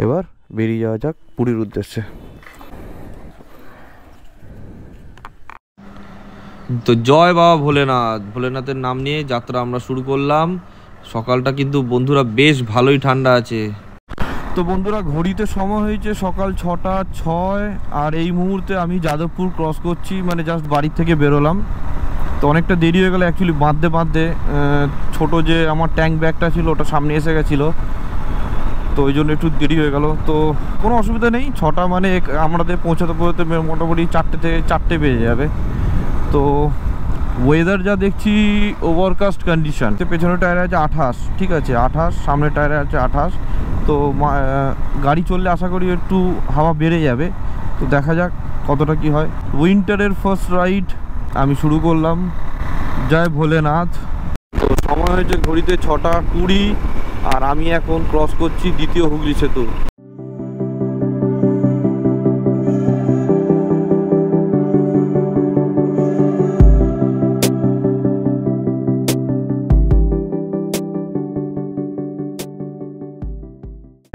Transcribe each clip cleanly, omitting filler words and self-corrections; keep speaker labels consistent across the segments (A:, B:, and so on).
A: এবার বেরিয়ে যাওয়া যাক পুরীর উদ্দেশ্যে। তো জয় বাবা ভোলেনাথ, ভোলেনাথের নাম নিয়ে যাত্রা আমরা শুরু করলাম। সকালটা কিন্তু বন্ধুরা বেশ ভালোই ঠান্ডা আছে। তো বন্ধুরা ঘড়িতে সময় হয়েছে সকাল 6:06 আর এই মুহূর্তে আমি যাদবপুর ক্রস করছি, মানে জাস্ট বাড়ির থেকে বেরোলাম। তো অনেকটা দেরি হয়ে গেল অ্যাকচুয়ালি, বাঁধতে ছোটো যে আমার ট্যাঙ্ক ব্যাগটা ছিল ওটা সামনে এসে গেছিলো, তো ওই জন্য একটু দেরি হয়ে গেল। তো কোনো অসুবিধা নেই, 6টা মানে আমাদের পৌঁছাতে মোটামুটি 4টে বেজে যাবে। তো ওয়েদার যা দেখছি ওভারকাস্ট কন্ডিশন, পেছনের টায়ারে আছে 28, ঠিক আছে 28, সামনের টায়ারে আছে 28। তো গাড়ি চললে আশা করি একটু হাওয়া বেড়ে যাবে। তো দেখা যাক কতটা কি হয়। উইন্টারের ফার্স্ট রাইড আমি শুরু করলাম। জয় ভোলেনাথ। তো সময় হয়েছে ঘড়িতে 6:20 আর আমি এখন ক্রস করছি দ্বিতীয় হুগলি সেতু।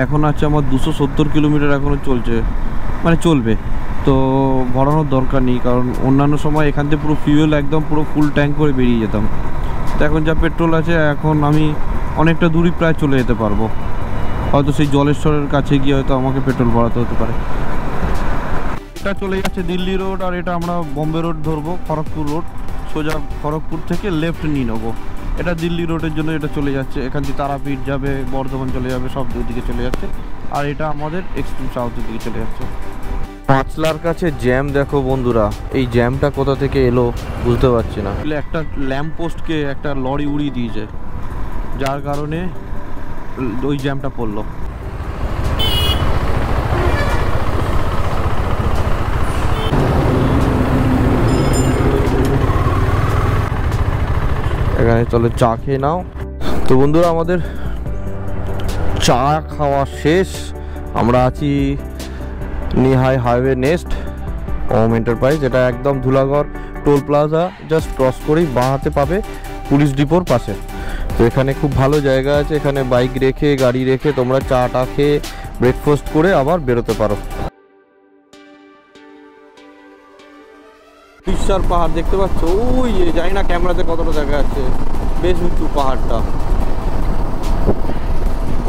A: এখন আছে আমার 270 কিলোমিটার এখনও চলছে, মানে চলবে। তো ভরানোর দরকার নেই, কারণ অন্যান্য সময় এখান থেকে পুরো ফিউয়েল একদম পুরো ফুল ট্যাঙ্ক করে বেরিয়ে যেতাম। তো এখন যা পেট্রোল আছে এখন আমি অনেকটা দূরই প্রায় চলে যেতে পারবো। হয়তো সেই জলেশ্বরের কাছে গিয়ে হয়তো আমাকে পেট্রোল ভরাতে হতে পারে। এটা চলে যাচ্ছে দিল্লি রোড, আর এটা আমরা বম্বে রোড ধরবো, খড়গপুর রোড। সোজা খড়গপুর থেকে লেফট নিয়ে নেবো। এটা দিল্লি রোডের জন্য এটা চলে যাচ্ছে, এখান থেকে তারাপীঠ যাবে, বর্ধমান চলে যাবে, সব দুদিকে চলে যাচ্ছে। আর এটা আমাদের এক্সট্রিম সাউথের দিকে চলে যাচ্ছে। পাঁচলার কাছে জ্যাম দেখো বন্ধুরা, এই জ্যামটা কোথা থেকে এলো বুঝতে পারছি না। একটা ল্যাম্প পোস্টকে একটা লরি উড়িয়ে দিয়েছে, যার কারণে ওই জ্যামটা পড়লো। এখানে চলো চা খেয়ে নাও। তো বন্ধুরা আমাদের চা খাওয়া শেষ, আমরা আছি নিহাই হাইওয়ে নেক্সট ওম এন্টারপ্রাইজ। এটা একদম Dhulagarh toll plaza just cross করেই বাঁ হাতে পাবে পুলিশ ডিপোর পাশে। তো এখানে খুব ভালো জায়গা আছে, এখানে বাইক রেখে গাড়ি রেখে তোমরা চাটা খেয়ে ব্রেকফাস্ট করে আবার বেরোতে পারো। পিসার পাহাড় দেখতে পাচ্ছ, ওই জানি না ক্যামেরাতে কতটা দেখা যাচ্ছে, বেশ উঁচু পাহাড়টা,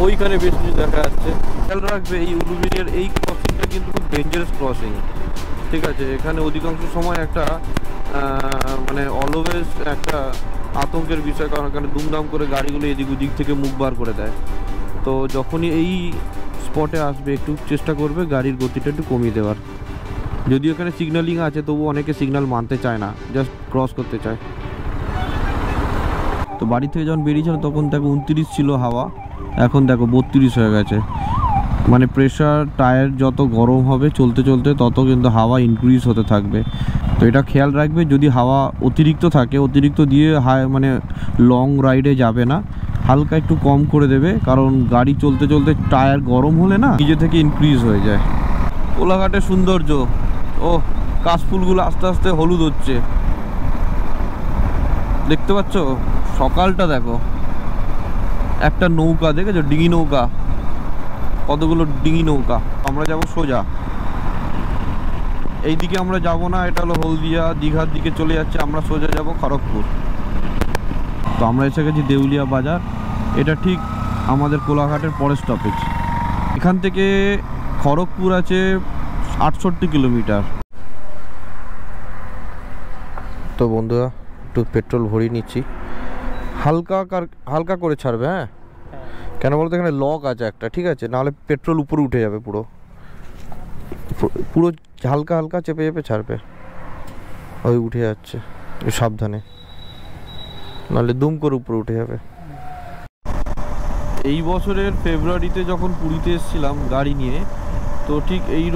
A: ওইখানে বেশ কিছু দেখা যাচ্ছে। খেয়াল রাখবে এই উলুবেড়িয়ার এই ক্রসিংটা কিন্তু খুব ডেঞ্জারাস ক্রসিং, ঠিক আছে। এখানে অধিকাংশ সময় একটা মানে অলওয়েজ একটা আতঙ্কের বিষয়, কারণ এখানে দুমদাম করে গাড়িগুলো এদিক ওদিক থেকে মুখ বার করে দেয়। তো যখনই এই স্পটে আসবে একটু চেষ্টা করবে গাড়ির গতিটা একটু কমিয়ে দেওয়ার। যদিও এখানে সিগন্যালিং আছে তবু অনেকে সিগন্যাল মানতে চায় না, জাস্ট ক্রস করতে চায়। তো বাড়ি থেকে যখন বেরিয়েছিলাম তখন দেখো 29 ছিল হাওয়া, এখন দেখো 32 হয়ে গেছে। মানে প্রেশার টায়ার যত গরম হবে চলতে চলতে তত কিন্তু হাওয়া ইনক্রিজ হতে থাকবে। তো এটা খেয়াল রাখবে, যদি হাওয়া অতিরিক্ত থাকে, অতিরিক্ত দিয়ে মানে লং রাইডে যাবে না, হালকা একটু কম করে দেবে, কারণ গাড়ি চলতে চলতে টায়ার গরম হলে না নিজে থেকে ইনক্রিজ হয়ে যায়। কোলাঘাটের সৌন্দর্য, ও কাশফুলগুলো আস্তে আস্তে হলুদ হচ্ছে, দেখতে পাচ্ছ। সকালটা দেখো, একটা নৌকা দেখেছো, ডিঙি নৌকা, কতগুলো ডিঙি নৌকা। আমরা যাব সোজা, এইদিকে আমরা যাব না, এটা হলো হলদিয়া দীঘার দিকে চলে যাচ্ছে, আমরা সোজা যাব খড়গপুর। তো আমরা এসে গেছি দেউলিয়া বাজার, এটা ঠিক আমাদের কোলাঘাটের পরের স্টপেজ। এখান থেকে খড়গপুর আছে 68 কিলোমিটার। তো বন্ধুরা একটু পেট্রোল ভরিয়ে নিচ্ছি, হালকা করে ছাড়বে। হ্যাঁ, কেন বলতো এখানে লক আছে একটা, ঠিক আছে, নাহলে পেট্রোল উপরে উঠে যাবে, পুরো পুরো হালকা হালকা চেপে চেপে ছাড়বে। ওই উঠে যাচ্ছে, সাবধানে, নাহলে দুম করে উপরে উঠে যাবে। এই বছরের ফেব্রুয়ারিতে যখন পুরীতে এসেছিলাম গাড়ি নিয়ে, তো ঠিক এই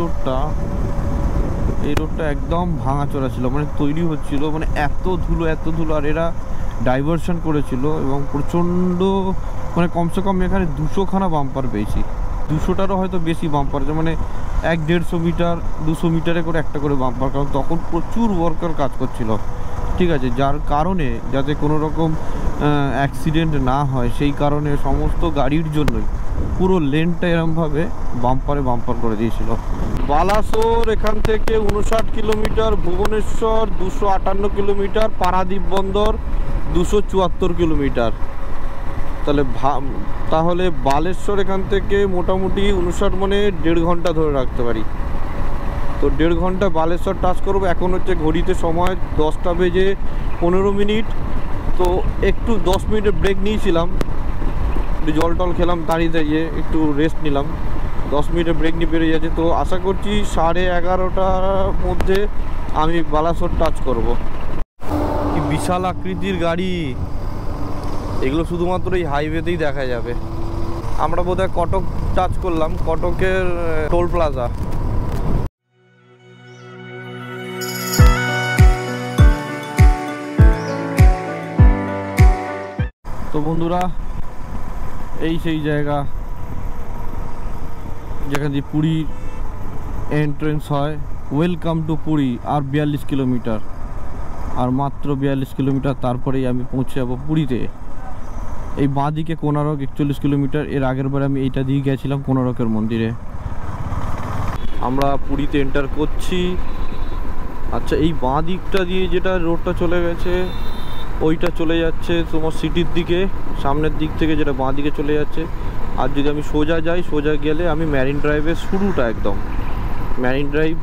A: রোডটা একদম ভাঙাচোরা ছিল, মানে তৈরি হচ্ছিল, মানে এত ধুলো। আর এরা ডাইভারশন করেছিল এবং প্রচণ্ড, মানে কমসে কম এখানে 200খানা বাম্পার পেয়েছি, 200টারও হয়তো বেশি বাম্পার, মানে 1-150 মিটার 200 মিটারে করে একটা করে বাম্পার, কারণ তখন প্রচুর ওয়ার্কার কাজ করছিল, ঠিক আছে। যার কারণে যাতে কোনো রকম অ্যাক্সিডেন্ট না হয় সেই কারণে সমস্ত গাড়ির জন্যই পুরো লেনটা এরমভাবে বাম্পারে বাম্পার করে দিয়েছিল। বালাসোর এখান থেকে 59 কিলোমিটার, ভুবনেশ্বর 258 কিলোমিটার, পারাদ্বীপ বন্দর 274 কিলোমিটার। তাহলে বালেশ্বর এখান থেকে মোটামুটি 59 মানে 1.5 ঘন্টা ধরে রাখতে পারি। তো 1.5 ঘন্টা বালেশ্বর টাচ করবো। এখন হচ্ছে ঘড়িতে সময় 10টা বেজে 15 মিনিট। তো একটু 10 মিনিটের ব্রেক নিয়েছিলাম, একটু জল টল খেলাম, দাঁড়িয়ে দাঁড়িয়ে একটু রেস্ট নিলাম। 10 মিনিটের ব্রেক নিয়ে বেরিয়ে যাচ্ছে। তো আশা করছি 11:30টার মধ্যে আমি বালাসোর টাচ করব। কি বিশাল আকৃতির গাড়ি, এগুলো শুধুমাত্র এই হাইওয়েতেই দেখা যাবে। আমরা বোধহয় কটক টাচ করলাম, কটকের টোল প্লাজা। তো বন্ধুরা, এই সেই জায়গা যেখান দিয়ে পুরী এন্ট্রেন্স হয়। Welcome to Puri. আর 42 কিলোমিটার, আর মাত্র 42 কিলোমিটার, তারপরেই আমি পৌঁছে যাবো পুরীতে। এই বাঁ দিকে কোনারক 41 কিলোমিটার। এর আগের বার আমি এইটা দিয়ে গেছিলাম কোনারকের মন্দিরে। আমরা পুরীতে এন্টার করছি। আচ্ছা, এই বাঁ দিকটা দিয়ে যেটা রোডটা চলে গেছে, ওইটা চলে যাচ্ছে তোমার সিটির দিকে, সামনের দিক থেকে যেটা বাঁ দিকে চলে যাচ্ছে। আর যদি আমি সোজা যাই, সোজা গেলে আমি ম্যারিন ড্রাইভের শুরুটা, একদম ম্যারিন ড্রাইভ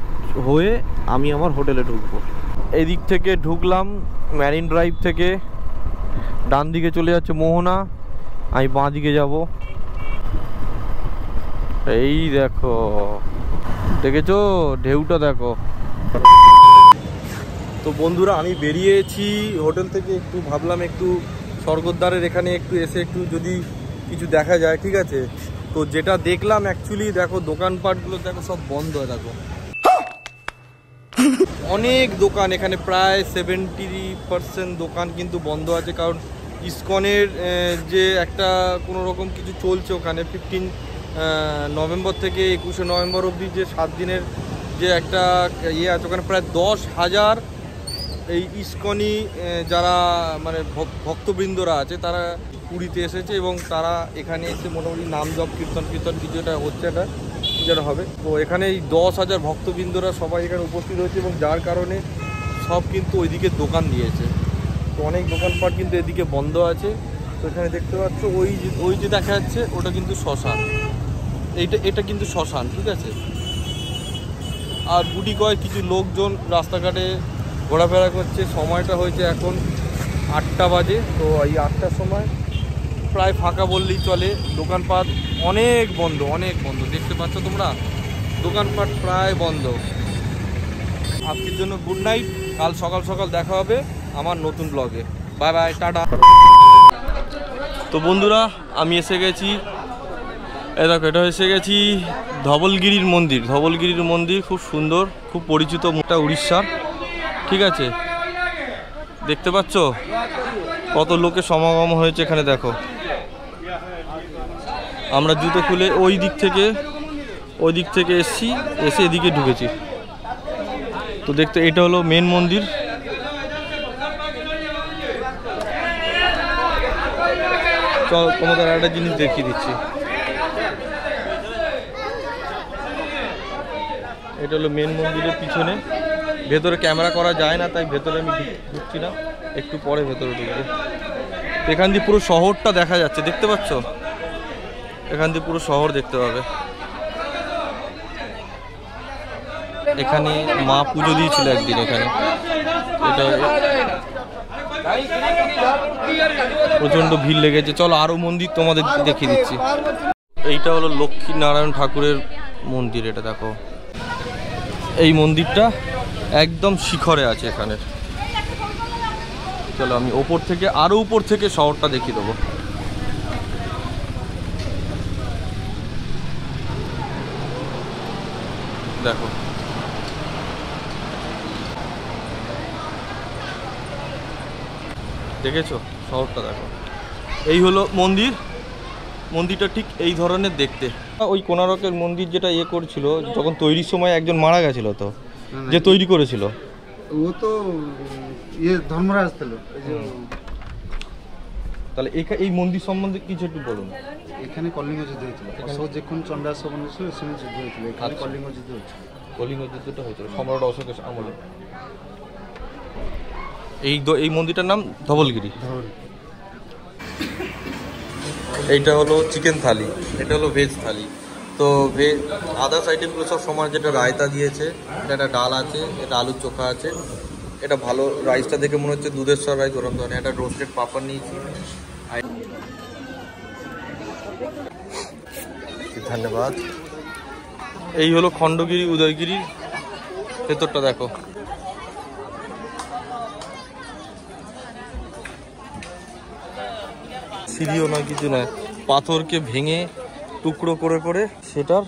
A: হয়ে আমি আমার হোটেলে ঢুকবো। এই দিক থেকে ঢুকলাম ম্যারিন ড্রাইভ থেকে, ডান দিকে চলে যাচ্ছে মোহনা, আমি বাঁ দিকে যাব। এই দেখো, দেখেছো ঢেউটা দেখো। তো বন্ধুরা, আমি বেরিয়েছি হোটেল থেকে। একটু ভাবলাম একটু স্বর্গদ্বারের এখানে একটু এসে একটু যদি কিছু দেখা যায়, ঠিক আছে। তো যেটা দেখলাম অ্যাকচুয়ালি, দেখো দোকানপাটগুলো দেখো সব বন্ধ। দেখো অনেক দোকান এখানে, প্রায় 70% দোকান কিন্তু বন্ধ আছে। কারণ ইসকনের যে একটা কোনো রকম কিছু চলছে ওখানে, 15 নভেম্বর থেকে 21শে নভেম্বর অবধি যে 7 দিনের যে একটা ইয়ে আছে, ওখানে প্রায় 10,000 এই ইসকনি যারা মানে ভক্তবৃন্দরা আছে, তারা পুরীতে এসেছে এবং তারা এখানে এসে মোটামুটি নাম জপ কীর্তন কিছু এটা হচ্ছে, এটা যেটা হবে। তো এখানে এই 10,000 ভক্তবৃন্দরা সবাই এখানে উপস্থিত হয়েছে এবং যার কারণে সব কিন্তু ওইদিকে দোকান দিয়েছে। তো অনেক দোকানপাট কিন্তু এদিকে বন্ধ আছে। তো এখানে দেখতে পাচ্ছ ওই যে দেখা যাচ্ছে, ওটা কিন্তু শ্মশান। এটা কিন্তু শ্মশান, ঠিক আছে। আর গুটি কয়েক কিছু লোকজন রাস্তাঘাটে ঘোরাফেরা করছে। সময়টা হয়েছে এখন 8টা বাজে। তো এই 8টার সময় প্রায় ফাঁকা বললেই চলে। দোকানপাট অনেক বন্ধ, অনেক বন্ধ। দেখতে পাচ্ছ তোমরা, দোকানপাট প্রায় বন্ধ। আজকের জন্য গুড নাইট। কাল সকাল সকাল দেখা হবে আমার নতুন ব্লগে। Bye bye, tata. তো বন্ধুরা, আমি এসে গেছি, এই দেখো, এটা এসে গেছি ধবলগিরির মন্দির। ধবলগিরির মন্দির খুব সুন্দর, খুব পরিচিত, মোটা উড়িষ্যার, ঠিক আছে। দেখতে পাচ্ছ কত লোকের সমাগম হয়েছে এখানে। দেখো, আমরা জুতো খুলে ওই দিক থেকে এসছি, এসে এদিকে ঢুকেছি। তো দেখতে, এটা হলো মেন মন্দির। চল তোমাদের একটা জিনিস দেখিয়ে দিচ্ছি। এটা হলো মেন মন্দিরের পিছনে। ভেতরে ক্যামেরা করা যায় না, তাই ভেতরে আমি ঢুকছি না, একটু পরে ভেতরে ঢুকবো। এখান দিয়ে পুরো শহরটা দেখা যাচ্ছে, দেখতে পাচ্ছ? এখান দিয়ে পুরো শহর দেখতে পাবে। এখানে মা পুজো দিয়েছিল একদিন এখানে। এটা প্রচণ্ড ভিড় লেগেছে। চলো আরও মন্দির তোমাদের দেখিয়ে দিচ্ছি। এইটা হলো লক্ষ্মী নারায়ণ ঠাকুরের মন্দির। এটা দেখো, এই মন্দিরটা একদম শিখরে আছে এখানে। চলো আমি ওপর থেকে, আরো উপর থেকে শহরটা দেখিয়ে দেবো। দেখো, দেখেছো শহরটা? দেখো, এই হলো মন্দির। মন্দিরটা ঠিক এই ধরনের দেখতে। ওই কোনারকের মন্দির যেটা ইয়ে করছিল, যখন তৈরির সময় একজন মারা গেছিল, তো যে তৈরি করেছিল
B: ও তো ইয়ে ধর্মরাজ ছিল।
A: তাহলে এই মন্দির সম্বন্ধে কিছু একটু বলুন।
B: এখানে কলিঙ্গ যুদ্ধ হয়েছিল, অশোক যখন চণ্ডাশোক ছিল সেখানে যুদ্ধ হয়েছিল, এখানে কলিঙ্গ যুদ্ধ হয়েছিল।
A: কলিঙ্গ যুদ্ধটা হয়েছিল সম্রাট অশোকের আমলে। এই মন্দিরটার নাম ধবলগিরি। এইটা হলো চিকেন থালি, এটা হলো ভেজ থালি। তো ভেজ আদার্স আইটেমগুলো সব সমান, যেটা রায়তা দিয়েছে, এটা একটা ডাল আছে, এটা আলুর চোখা আছে, এটা ভালো। রাইসটা দেখে মনে হচ্ছে দুধেশ্বর রাইস, ওরকম ধরনের। একটা রোস্টেড পাপড় নিয়েছি। ধন্যবাদ। এই হলো খণ্ডগিরি উদয়গিরি, ভেতরটা দেখো। সিঁড়িও না কিছু না, পাথরকে ভেঙে টুকরো করে করে সেটার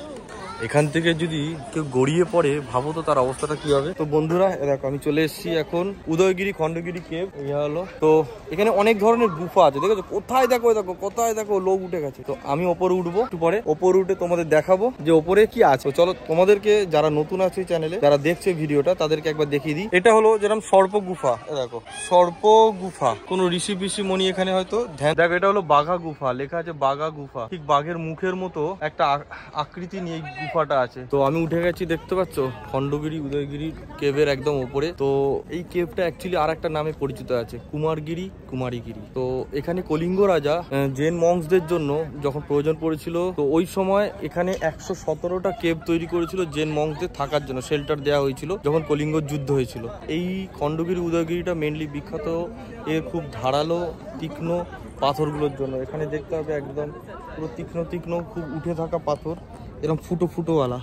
A: এখান থেকে যদি কেউ গড়িয়ে পড়ে, ভাবো তো তার অবস্থাটা কি হবে। তো বন্ধুরা দেখো, আমি চলে এসেছি এখন উদয়গিরি খণ্ডগিরি কেভ। ইয়া হলো, তো এখানে অনেক ধরনের গুফা আছে, দেখেছো? কোথায় দেখো, দেখো কোথায় দেখো লোক উঠে গেছে। তো আমি ওপরে উঠবো একটু পরে, ওপরে উঠে তোমাদের দেখাবো যে ওপরে কি আছে। চলো তোমাদেরকে, যারা নতুন আছে চ্যানেলে, যারা দেখছে ভিডিওটা, তাদেরকে একবার দেখিয়ে দিই। এটা হলো যেরকম সর্প গুফা, দেখো সর্প গুফা, কোন ঋষি পিসি মনি এখানে হয়তো ধ্যান। দেখো এটা হলো বাঘা গুফা, লেখা আছে বাঘা গুফা, ঠিক বাঘের মুখের মতো একটা আকৃতি নিয়ে গুফাটা আছে। তো আমি উঠে গেছি, দেখতে পাচ্ছ, খণ্ডগিরি উদয়গিরি কেভের একদম উপরে। তো এই কেভটা অ্যাকচুয়ালি আর একটা নামে পরিচিত আছে, কুমারগিরি, কুমারীগিরি। তো এখানে কলিঙ্গ রাজা জেন মঙ্কসদের জন্য যখন প্রয়োজন পড়েছিল, তো ওই সময় এখানে 117টা কেভ তৈরি করেছিল জেন মঙ্কসদের থাকার জন্য, শেল্টার দেওয়া হয়েছিল যখন কলিঙ্গ যুদ্ধ হয়েছিল। এই খণ্ডগিরি উদয়গিরিটা মেনলি বিখ্যাত এর খুব ধারালো তীক্ষ্ণ পাথরগুলোর জন্য। এখানে দেখতে হবে একদম পুরো তীক্ষ্ণ তীক্ষ্ণ, খুব উঠে থাকা পাথর, এরকম ফুটো ফুটোওয়ালা।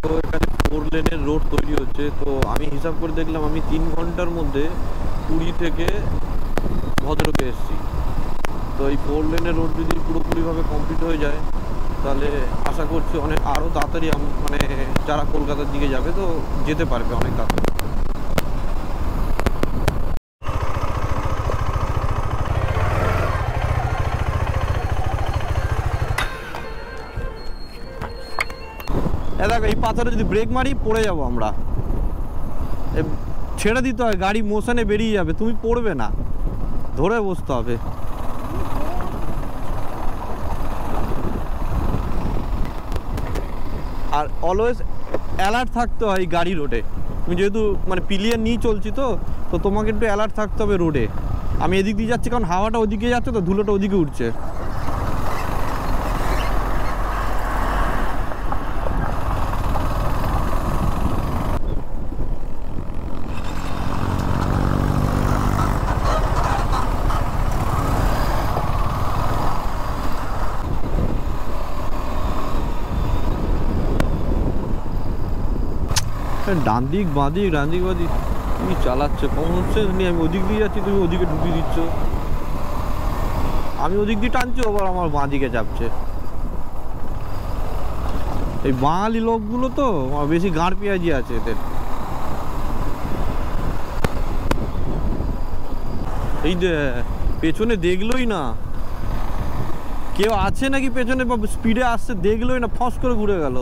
A: তো এখানে 4 লেনের রোড তৈরি হচ্ছে। তো আমি হিসাব করে দেখলাম, আমি 3 ঘন্টার মধ্যে পুরী থেকে ভদ্রকে এসেছি। তো এই 4 লেনের রোড যদি পুরোপুরিভাবে কমপ্লিট হয়ে যায়, তাহলে আশা করছি অনেক আরও তাড়াতাড়ি মানে যারা কলকাতার দিকে যাবে তো যেতে পারবে অনেক তাড়াতাড়ি। দেখো এই পাথরে যদি ব্রেক মারি পড়ে যাবো আমরা, ছেড়ে দিতে হয়, গাড়ি মোশনে বেরিয়ে যাবে, তুমি পড়বে না, ধরে বসতে হবে। আর অলওয়েজ অ্যালার্ট থাকতে হয় গাড়ি রোডে। তুমি যেহেতু মানে পিলিয়ার নিয়ে চলছি, তো তোমাকে একটু অ্যালার্ট থাকতে হবে রোডে। আমি এদিক দিয়ে যাচ্ছি কারণ হাওয়াটা ওদিকে যাচ্ছে, তো ধুলোটা ওদিকে উঠছে। ডান দিক বাঁ দিক, ডান দিক বাঁ দিক, তুমি চালাচ্ছে কম হচ্ছে। আমি ওদিক দিয়ে যাচ্ছি, তুমি ওদিকে ঢুকিয়ে দিচ্ছ। আমি ওদিক দিয়ে টানছি, আবার আমার বাঁ দিকে চাপছে। এই বাঙালি লোকগুলো তো বেশি গাঁড় পেঁয়াজি আছে এদের। এই পেছনে দেখলোই না কেউ আছে নাকি পেছনে, বা স্পিডে আসছে দেখলোই না, ফস করে ঘুরে গেল।